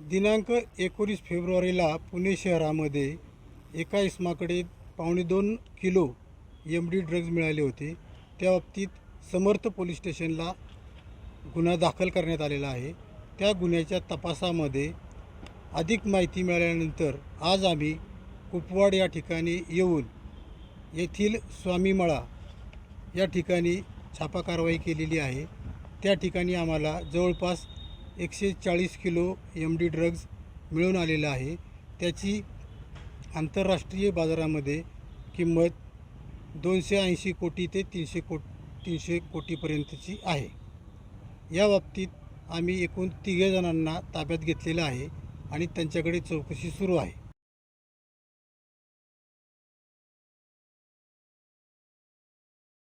दिनांक 19 फेब्रुवारीला पुणे शहरामध्ये एका इसमाकडे 2.25 किलो MD ड्रग्ज मिळाले होते। त्या बाबतीत समर्थ पोलीस स्टेशनला गुन्हा दाखल करण्यात आलेला आहे। त्या गुन्ह्याच्या तपासामध्ये अधिक माहिती मिळाल्यानंतर आज आम्ही कुपवाड या ठिकाणी येऊन येथील स्वामीमळा या ठिकाणी छापा कारवाई केलेली आहे। त्या ठिकाणी आम्हाला जवळपास 140 किलो MD ड्रग्ज मिळून आलेला आहे। त्याची आंतरराष्ट्रीय बाजारामध्ये किंमत 280 कोटी ते 300 कोटीपर्यंतची आहे। या बाबतीत आम्ही एकूण 3 जणांना ताब्यात घेतलेलं आहे आणि त्यांच्याकडे चौकशी सुरू आहे।